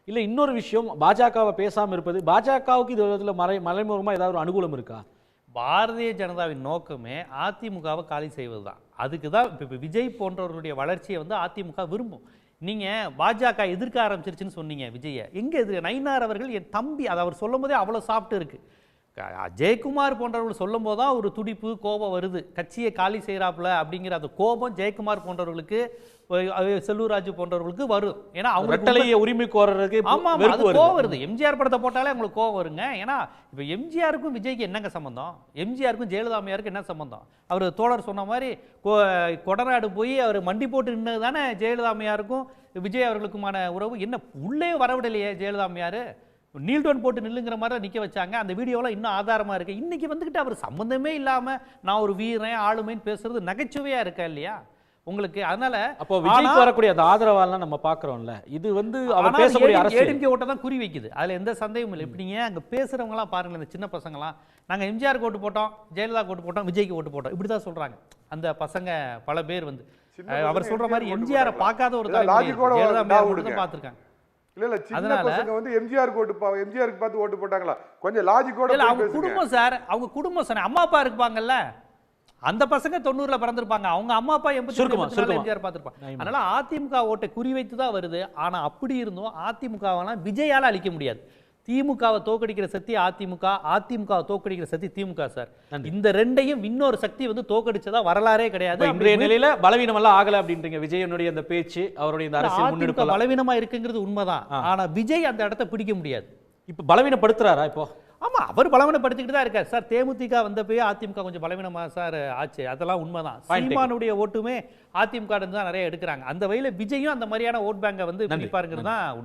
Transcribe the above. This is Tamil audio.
இல்ல இன்னொரு விஷயம், பாஜகவை பேசாம இருப்பது, பாஜகவுக்கு இது விதத்துல மறைமுகமா ஏதாவது ஒரு அனுகூலம் இருக்கா? பாரதிய ஜனதாவின் நோக்கமே அதிமுகவை காலி செய்வது தான். அதுக்கு தான் இப்போ விஜய் போன்றவர்களுடைய வளர்ச்சியை வந்து அதிமுக விரும்பும். நீங்க பாஜக எதிர்க்க ஆரம்பிச்சிருச்சுன்னு சொன்னீங்க விஜயை. எங்க எதிர்க்க? நயினார் அவர்கள் என் தம்பி, அதை அவர் சொல்லும் போதே அவ்வளோ சாப்பிட்டு இருக்கு. ஜெயக்குமார் போன்றவர்கள் சொல்லும் போது தான் ஒரு துடிப்பு கோபம் வருது. கட்சியை காலி செய்கிறாப்புல அப்படிங்கிற அந்த கோபம் ஜெயக்குமார் போன்றவர்களுக்கு, செல்லூர் ராஜு போன்றவர்களுக்கு வரும். ஏன்னா அவங்க ரெட்டலையை உரிமை கோரறதுக்கு கோவம் வருது. எம்ஜிஆர் படத்தை போட்டாலே அவங்களுக்கு கோவம் வருங்க. ஏன்னா இப்போ எம்ஜிஆருக்கும் விஜய்க்கு என்னங்க சம்பந்தம்? எம்ஜிஆருக்கும் ஜெயலலிதா அம்மையாருக்கும் என்ன சம்பந்தம்? அவர் தோழர் சொன்ன மாதிரி கொடநாடு போய் அவர் மண்டி போட்டு நின்னது தானே ஜெயலலிதா அம்மையாருக்கும் விஜய் அவர்களுக்குமான உறவு. என்ன உள்ளே வரவிடலையே ஜெயலலிதா அம்மையார், நீல்டோன் போட்டு நில்லுங்கிற மாதிரி நிற்க வச்சாங்க. அந்த வீடியோலாம் இன்னும் ஆதாரமாக இருக்குது. இன்றைக்கி வந்துக்கிட்டு அவர் சம்மந்தமே இல்லாமல் நான் ஒரு வீரன் ஆளுமைன்னு பேசுறது நகைச்சுவையாக இருக்கா இல்லையா உங்களுக்கு? அதனால அப்போ விஜய்க்கு வரக்கூடிய அந்த ஆதரவாலாம் நம்ம பார்க்குறோம்ல, இது வந்து அவர் பேசக்கூடிய அரசியல் ஏடிஎம்கே ஓட்டை தான் குறி வைக்குது. அதில் எந்த சந்தேகமும் இல்லை. இப்படிங்க அங்கே பேசுகிறவங்களாம் பாருங்கள், இந்த சின்ன பசங்களாம் நாங்கள் எம்ஜிஆருக்கு ஓட்டு போட்டோம், ஜெயலலிதா ஓட்டு போட்டோம், விஜய்க்கு ஓட்டு போட்டோம், இப்படி தான் சொல்கிறாங்க அந்த பசங்க. பல பேர் வந்து அவர் சொல்கிற மாதிரி எம்ஜிஆரை பார்க்காத ஒரு ஜெயலலிதா தான் பார்த்துருக்காங்க. இல்ல சின்ன பசங்க வந்து எம்ஜிஆருக்கு பார்த்து ஓட்டு போட்டாங்களா? கொஞ்சம் லாஜிக்கோட. அவங்க குடும்பம் சார், அவங்க குடும்பம் சார், அம்மா அப்பா இருப்பாங்கல்ல, அந்த பசங்க 90ல பிறந்திருப்பாங்க, அவங்க அம்மா அப்பா எம்ஜிஆர் பார்த்திருப்பாங்க. அதனால அதிமுக ஓட்டை குறிவைத்து தான் வருது. ஆனா அப்படி இருந்தும் அதிமுகவெல்லாம் விஜயால அழிக்க முடியாது. திமுகவை தோக்கடிக்கிற சக்தி அதிமுக, அதிமுகவை தோக்கடிக்கிற சக்தி திமுக சார். இந்த ரெண்டையும் இன்னொரு சக்தி வந்து தோக்கடிச்சதா வரலாறே கிடையாது. இன்றைய நிலையில பலவீனம் எல்லாம் ஆகல அப்படின்றீங்க விஜயனுடைய அந்த பேச்சு, அவருடைய இந்த அரசியல் முன்னெடுப்பு பலவீனமா இருக்குங்கிறது உண்மைதான். ஆனா விஜய் அந்த இடத்தை பிடிக்க முடியாது. இப்ப பலவீனப்படுத்துறாரா இப்போ? ஆமா, அவர் பலவீனப்படுத்திக்கிட்டு தான் இருக்கார் சார். தேமுதிக வந்தப்பயே அதிமுக கொஞ்சம் பலவீனமா சார் ஆச்சு, அதெல்லாம் உண்மைதான். சீமானுடைய ஓட்டுமே அதிமுக தான் நிறைய எடுக்கிறாங்க. அந்த வகையில விஜயும் அந்த மாதிரியான ஓட் பேங்கை வந்து பிடிப்பாருங்கிறது தான்